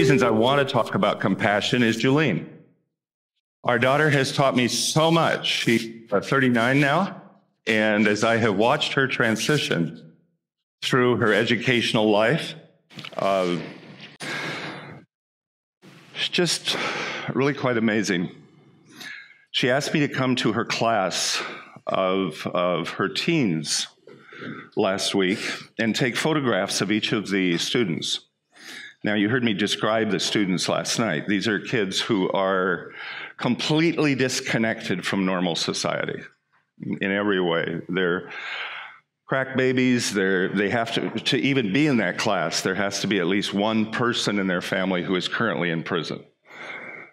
reasons I want to talk about compassion is Julene. Our daughter has taught me so much. She's 39 now, and as I have watched her transition through her educational life, it's just really quite amazing. She asked me to come to her class of her teens last week and take photographs of each of the students. Now, you heard me describe the students last night. These are kids who are completely disconnected from normal society in every way. They're crack babies. They have to even be in that class, there has to be at least one person in their family who is currently in prison.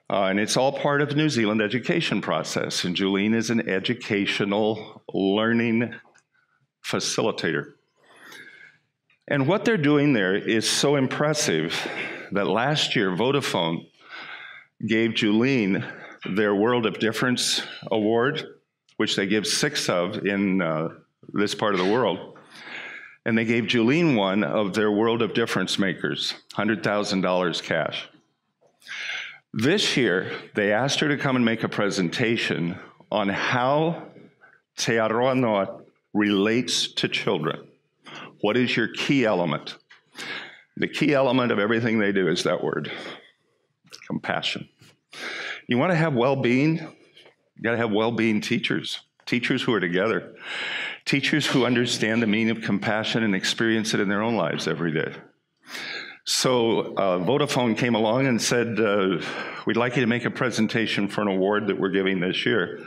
And it's all part of the New Zealand education process. And Julene is an educational learning facilitator. And what they're doing there is so impressive that last year, Vodafone gave Julene their World of Difference Award, which they give 6 of in this part of the world. And they gave Julene one of their World of Difference Makers, $100,000 cash. This year, they asked her to come and make a presentation on how Te Aroa Noa relates to children. What is your key element? The key element of everything they do is that word, compassion. You want to have well-being? You got to have well-being teachers who are together, teachers who understand the meaning of compassion and experience it in their own lives every day. So Vodafone came along and said, we'd like you to make a presentation for an award that we're giving this year.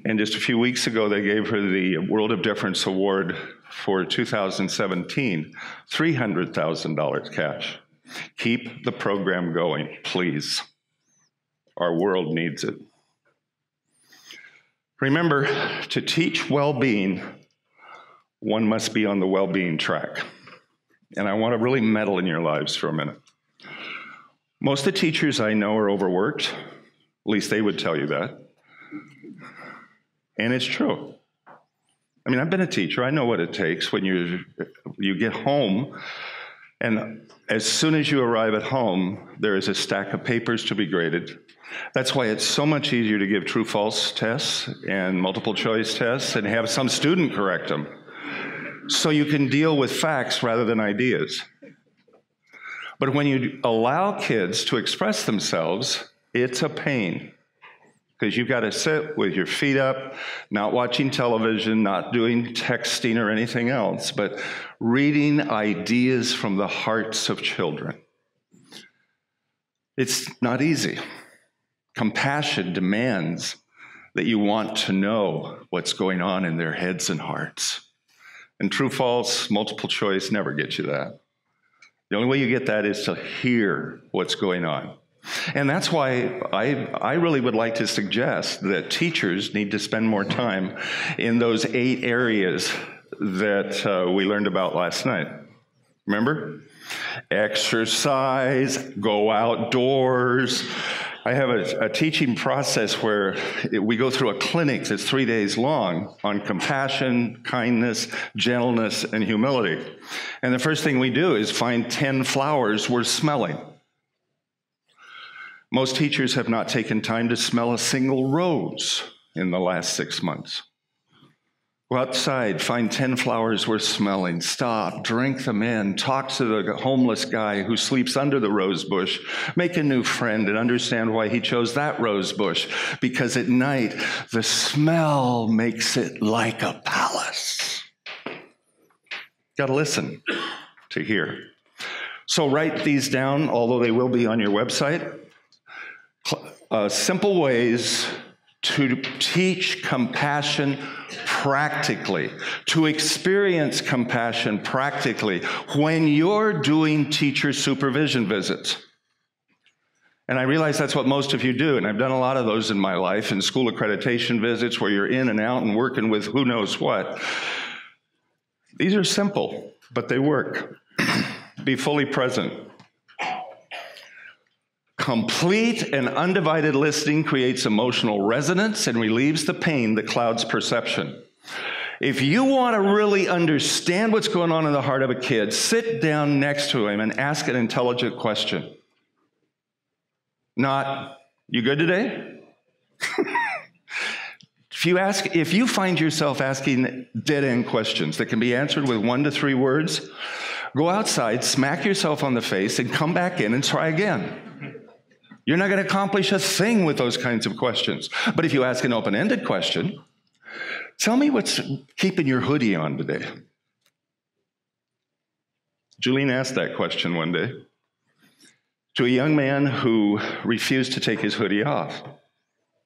And just a few weeks ago, they gave her the World of Difference Award for 2017, $300,000 cash. Keep the program going, please. Our world needs it. Remember, to teach well-being, one must be on the well-being track. And I want to really meddle in your lives for a minute. Most of the teachers I know are overworked. At least they would tell you that. And it's true. I mean, I've been a teacher. I know what it takes when you get home, and as soon as you arrive at home, there is a stack of papers to be graded. That's why it's so much easier to give true-false tests and multiple choice tests and have some student correct them, so you can deal with facts rather than ideas. But when you allow kids to express themselves, it's a pain. Because you've got to sit with your feet up, not watching television, not doing texting or anything else, but reading ideas from the hearts of children. It's not easy. Compassion demands that you want to know what's going on in their heads and hearts. And true, false, multiple choice never gets you that. The only way you get that is to hear what's going on. And that's why I really would like to suggest that teachers need to spend more time in those 8 areas that we learned about last night. Remember? Exercise, go outdoors. I have a teaching process where we go through a clinic that's 3 days long on compassion, kindness, gentleness, and humility. And the first thing we do is find 10 flowers worth smelling. Most teachers have not taken time to smell a single rose in the last 6 months. Go outside, find 10 flowers worth smelling, stop, drink them in, talk to the homeless guy who sleeps under the rose bush, make a new friend and understand why he chose that rose bush, because at night the smell makes it like a palace. Got to listen to hear. So write these down, although they will be on your website. Simple ways to teach compassion practically, to experience compassion practically when you're doing teacher supervision visits. And I realize that's what most of you do, and I've done a lot of those in my life, in school accreditation visits where you're in and out and working with who knows what. These are simple, but they work. Be fully present. Complete and undivided listening creates emotional resonance and relieves the pain that clouds perception. If you want to really understand what's going on in the heart of a kid, sit down next to him and ask an intelligent question. Not, you good today? If you find yourself asking dead-end questions that can be answered with 1 to 3 words, go outside, smack yourself on the face, and come back in and try again. You're not going to accomplish a thing with those kinds of questions. But if you ask an open-ended question, tell me what's keeping your hoodie on today. Julian asked that question one day to a young man who refused to take his hoodie off.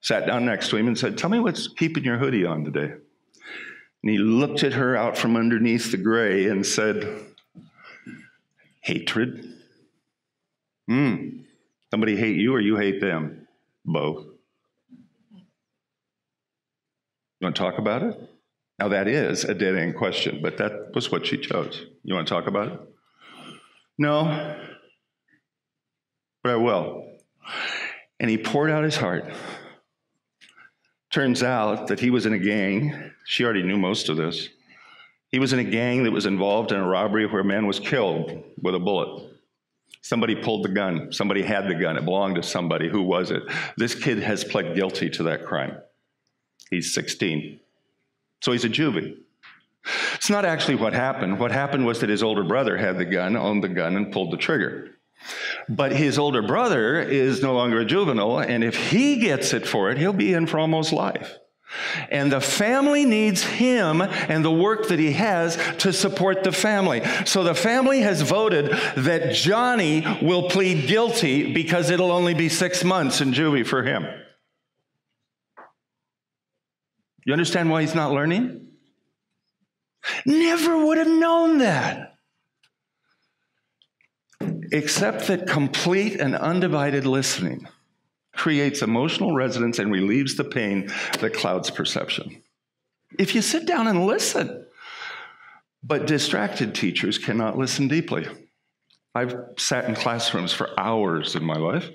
Sat down next to him and said, tell me what's keeping your hoodie on today. And he looked at her out from underneath the gray and said, hatred. Somebody hate you or you hate them? Both. You want to talk about it? Now that is a dead-end question, but that was what she chose. You want to talk about it? No, but I will. And he poured out his heart. Turns out that he was in a gang. She already knew most of this. He was in a gang that was involved in a robbery where a man was killed with a bullet. Somebody pulled the gun. Somebody had the gun. It belonged to somebody. Who was it? This kid has pled guilty to that crime. He's 16. So he's a juvie. It's not actually what happened. What happened was that his older brother had the gun, owned the gun, and pulled the trigger. But his older brother is no longer a juvenile, and if he gets it for it, he'll be in for almost life. And the family needs him and the work that he has to support the family. So the family has voted that Johnny will plead guilty because it'll only be 6 months in juvie for him. You understand why he's not learning? Never would have known that. Except that complete and undivided listening creates emotional resonance and relieves the pain that clouds perception. If you sit down and listen, but distracted teachers cannot listen deeply. I've sat in classrooms for hours in my life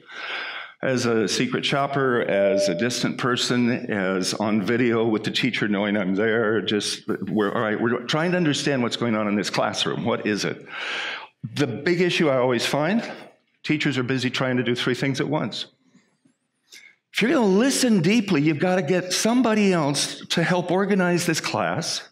as a secret shopper, as a distant person, as on video with the teacher knowing I'm there. We're trying to understand what's going on in this classroom. What is it? The big issue I always find, teachers are busy trying to do 3 things at once. If you're going to listen deeply, you've got to get somebody else to help organize this class.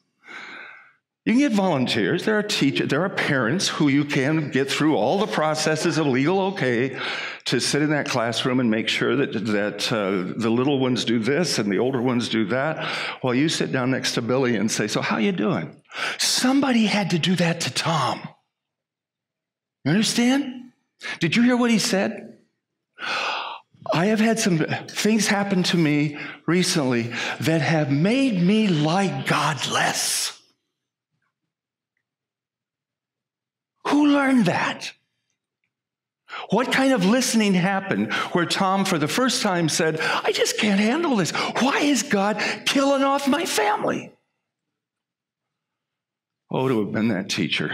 You can get volunteers. There are parents who you can get through all the processes of legal okay to sit in that classroom and make sure that the little ones do this and the older ones do that, while you sit down next to Billy and say, so how you doing? Somebody had to do that to Tom. You understand? Did you hear what he said? I have had some things happen to me recently that have made me like God less. Who learned that? What kind of listening happened where Tom, for the first time, said, I just can't handle this. Why is God killing off my family? Oh, to have been that teacher.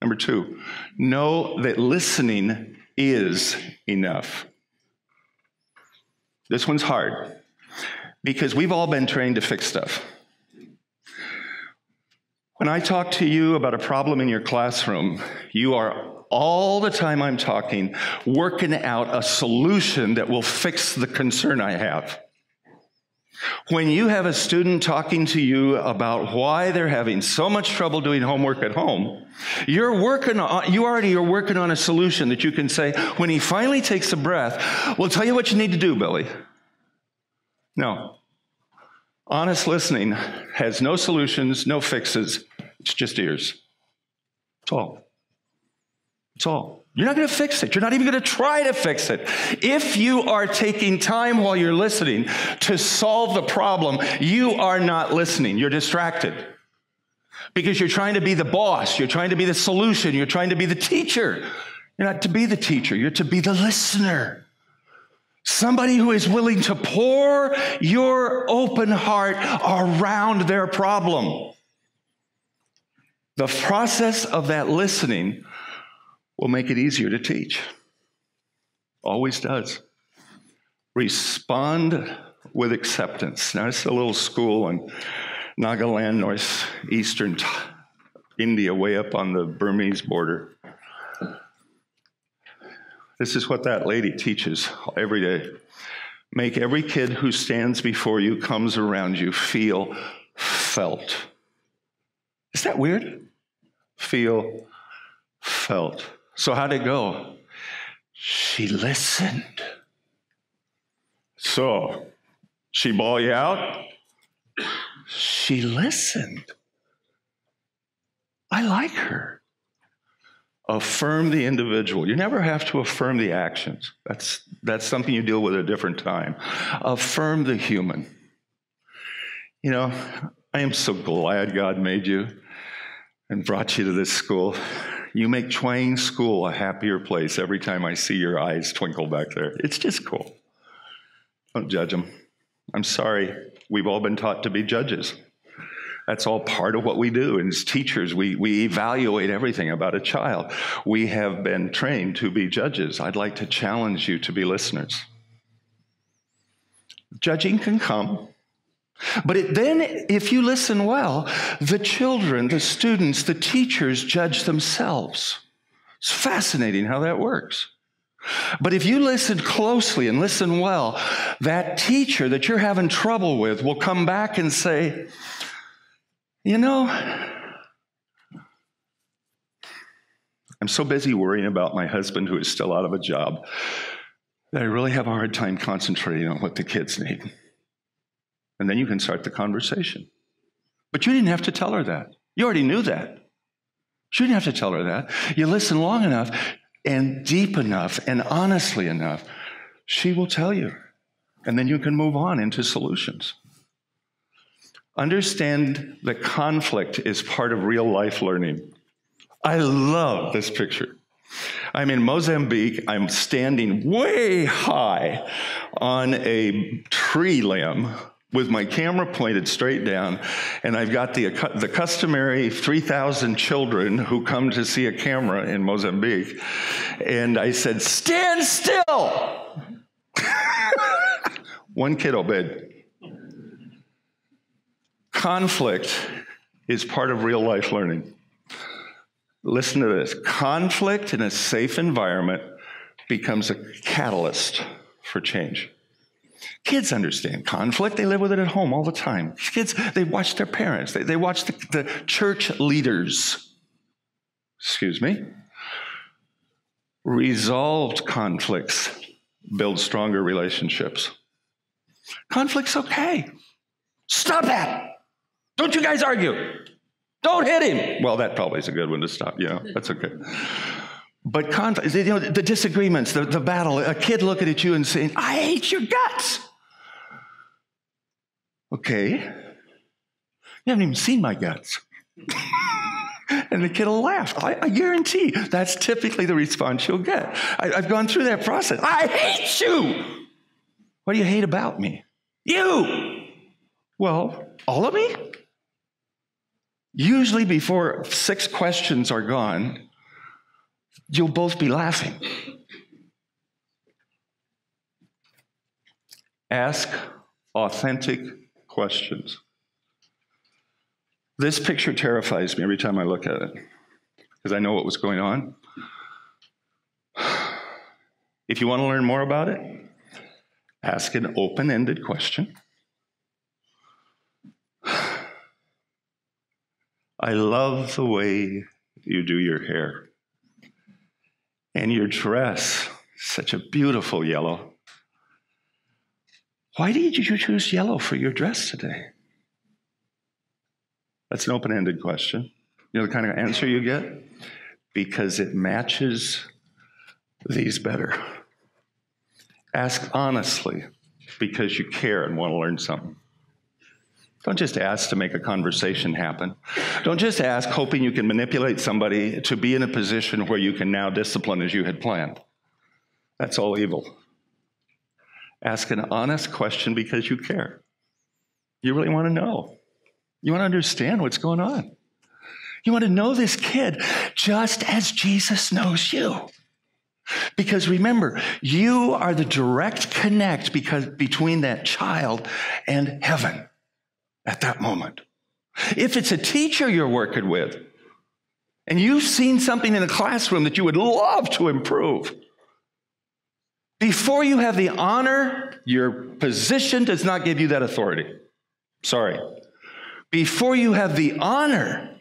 Number 2, know that listening is enough. This one's hard because we've all been trained to fix stuff. When I talk to you about a problem in your classroom, you are all the time I'm talking, working out a solution that will fix the concern I have. When you have a student talking to you about why they're having so much trouble doing homework at home, you already are working on a solution that you can say, when he finally takes a breath, we'll tell you what you need to do, Billy. No. Honest listening has no solutions, no fixes. It's just ears. That's all. That's all. You're not going to fix it. You're not even going to try to fix it. If you are taking time while you're listening to solve the problem, you are not listening. You're distracted. Because you're trying to be the boss. You're trying to be the solution. You're trying to be the teacher. You're not to be the teacher. You're to be the listener. Somebody who is willing to pour your open heart around their problem. The process of that listening will make it easier to teach. Always does. Respond with acceptance. Now, it's a little school in Nagaland, northeastern India, way up on the Burmese border. This is what that lady teaches every day. Make every kid who stands before you, comes around you, feel felt. Is that weird? Feel felt. So how'd it go? She listened. So, she bawl you out? She listened. I like her. Affirm the individual. You never have to affirm the actions. That's something you deal with at a different time. Affirm the human. You know, I am so glad God made you and brought you to this school. You make Chuang School a happier place every time I see your eyes twinkle back there. It's just cool. Don't judge them. I'm sorry. We've all been taught to be judges. That's all part of what we do. And as teachers, we evaluate everything about a child. We have been trained to be judges. I'd like to challenge you to be listeners. Judging can come. But then, if you listen well, the children, the students, the teachers judge themselves. It's fascinating how that works. But if you listen closely and listen well, that teacher that you're having trouble with will come back and say, you know, I'm so busy worrying about my husband who is still out of a job that I really have a hard time concentrating on what the kids need. And then you can start the conversation. But you didn't have to tell her that. You already knew that. You didn't have to tell her that. You listen long enough and deep enough and honestly enough, she will tell you. And then you can move on into solutions. Understand that conflict is part of real life learning. I love this picture. I'm in Mozambique. I'm standing way high on a tree limb with my camera pointed straight down, and I've got the customary 3,000 children who come to see a camera in Mozambique, and I said, stand still! One kid obeyed. Conflict is part of real life learning. Listen to this. Conflict in a safe environment becomes a catalyst for change. Kids understand conflict. They live with it at home all the time. Kids, they watch their parents. They watch the church leaders. Resolved conflicts build stronger relationships. Conflict's okay. Stop that. Don't you guys argue. Don't hit him. Well, that probably is a good one to stop. Yeah, that's okay. But conflict, you know, the disagreements, the battle, a kid looking at you and saying, I hate your guts. Okay. You haven't even seen my guts. And the kid will laugh. I guarantee that's typically the response you'll get. I've gone through that process. I hate you. What do you hate about me? You. Well, all of me? Usually before 6 questions are gone, you'll both be laughing. Ask authentic questions. This picture terrifies me every time I look at it because I know what was going on. If you want to learn more about it, ask an open-ended question. I love the way you do your hair. And your dress, such a beautiful yellow. Why did you choose yellow for your dress today? That's an open-ended question. You know the kind of answer you get? Because it matches these better. Ask honestly because you care and want to learn something. Don't just ask to make a conversation happen. Don't just ask hoping you can manipulate somebody to be in a position where you can now discipline as you had planned. That's all evil. Ask an honest question because you care. You really want to know. You want to understand what's going on. You want to know this kid just as Jesus knows you. Because remember, you are the direct connect between that child and heaven at that moment. If it's a teacher you're working with, and you've seen something in a classroom that you would love to improve, Before you have the honor, your position does not give you that authority. Sorry. Before you have the honor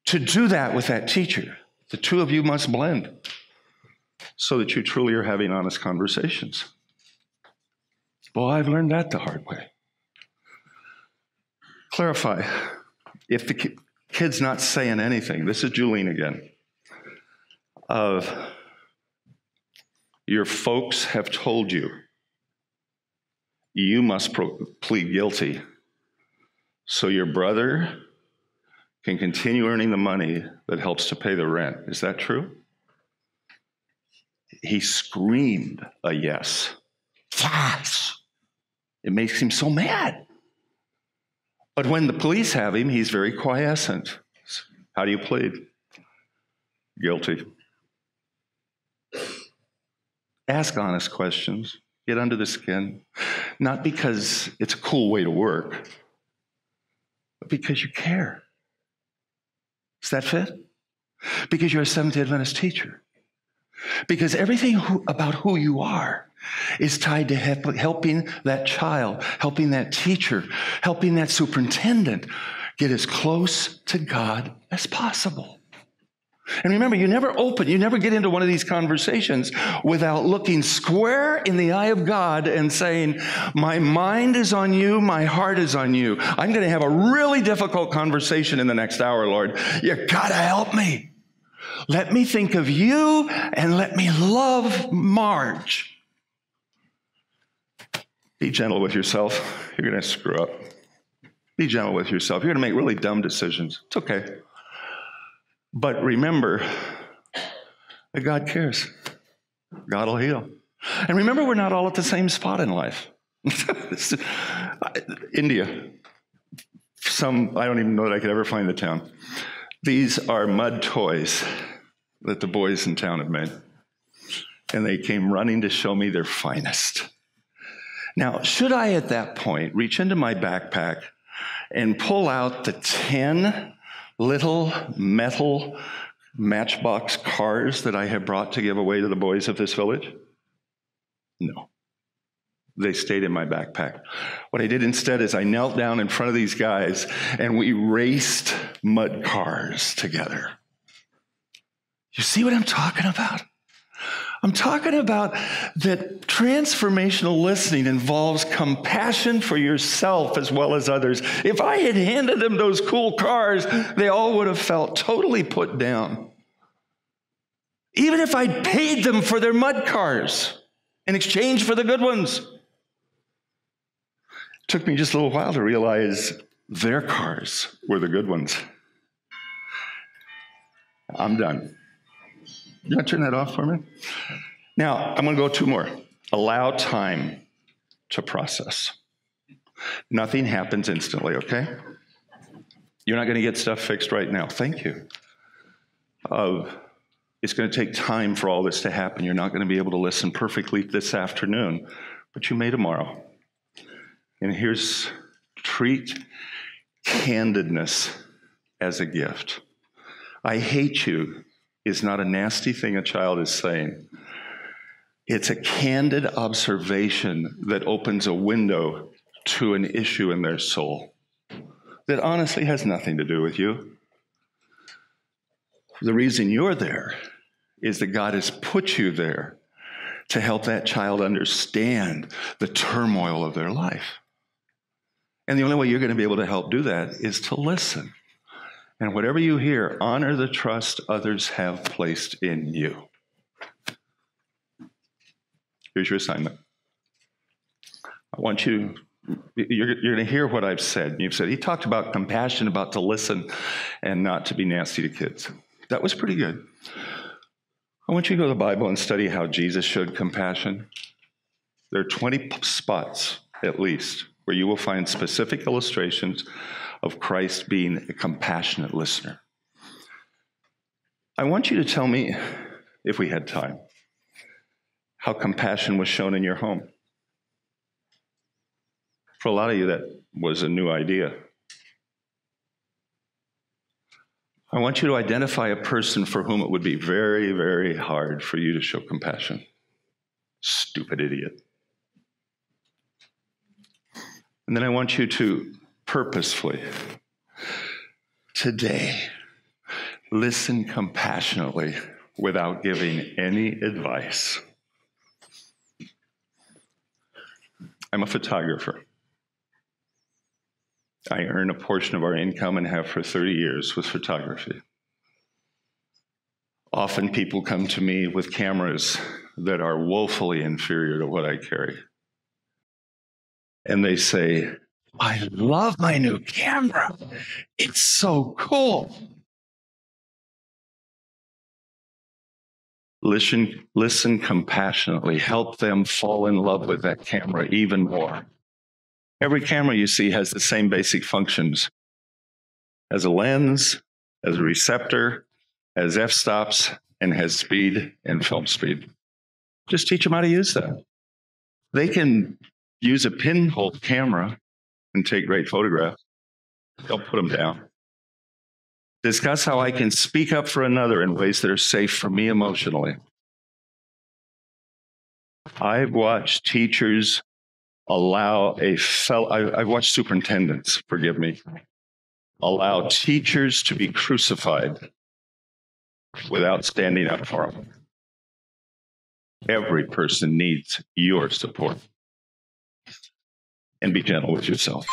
to do that with that teacher, the two of you must blend so that you truly are having honest conversations. Boy, I've learned that the hard way. Clarify. If the kid's not saying anything, this is Julene again, of your folks have told you, you must plead guilty so your brother can continue earning the money that helps to pay the rent. Is that true? He screamed a yes. Yes! It makes him so mad. But when the police have him, he's very quiescent. How do you plead? Guilty. Ask honest questions. Get under the skin. Not because it's a cool way to work, but because you care. Does that fit? Because you're a Seventh-day Adventist teacher. Because everything about who you are is tied to helping that child, helping that teacher, helping that superintendent get as close to God as possible. And remember, you never get into one of these conversations without looking square in the eye of God and saying, my mind is on you, my heart is on you. I'm going to have a really difficult conversation in the next hour, Lord. You got to help me. Let me think of you and let me love Marge. Be gentle with yourself. You're going to screw up. Be gentle with yourself. You're going to make really dumb decisions. It's okay. But remember that God cares. God will heal. And remember, we're not all at the same spot in life. India. I don't even know that I could ever find the town. These are mud toys that the boys in town have made. And they came running to show me their finest. Now, should I at that point reach into my backpack and pull out the 10 little metal matchbox cars that I have brought to give away to the boys of this village? No. They stayed in my backpack. What I did instead is I knelt down in front of these guys and we raced mud cars together. You see what I'm talking about? I'm talking about that transformational listening involves compassion for yourself as well as others. If I had handed them those cool cars, they all would have felt totally put down. Even if I'd paid them for their mud cars in exchange for the good ones. It took me just a little while to realize their cars were the good ones. I'm done. You want to turn that off for me? Now, I'm going to go 2 more. Allow time to process. Nothing happens instantly, okay? You're not going to get stuff fixed right now. Thank you. It's going to take time for all this to happen. You're not going to be able to listen perfectly this afternoon, but you may tomorrow. And treat candidness as a gift. I hate you is not a nasty thing a child is saying. It's a candid observation that opens a window to an issue in their soul that honestly has nothing to do with you. The reason you're there is that God has put you there to help that child understand the turmoil of their life. And the only way you're going to be able to help do that is to listen. And whatever you hear, honor the trust others have placed in you. Here's your assignment. You're going to hear what I've said. You've said, he talked about compassion, about to listen and not to be nasty to kids. That was pretty good. I want you to go to the Bible and study how Jesus showed compassion. There are 20 spots, at least, where you will find specific illustrations of Christ being a compassionate listener. I want you to tell me, if we had time, how compassion was shown in your home. For a lot of you, that was a new idea. I want you to identify a person for whom it would be very, very hard for you to show compassion. stupid idiot. And then I want you to purposefully, today, listen compassionately without giving any advice. I'm a photographer. I earn a portion of our income and have for 30 years with photography. Often people come to me with cameras that are woefully inferior to what I carry. And they say, I love my new camera. It's so cool. Listen compassionately. Help them fall in love with that camera even more. Every camera you see has the same basic functions. Has a lens, has a receptor, has f-stops, and has speed and film speed. Just teach them how to use that. They can use a pinhole camera and take great photographs. Don't put them down. Discuss how I can speak up for another in ways that are safe for me emotionally. I've watched teachers allow I've watched superintendents, forgive me, allow teachers to be crucified without standing up for them. Every person needs your support. And be gentle with yourself.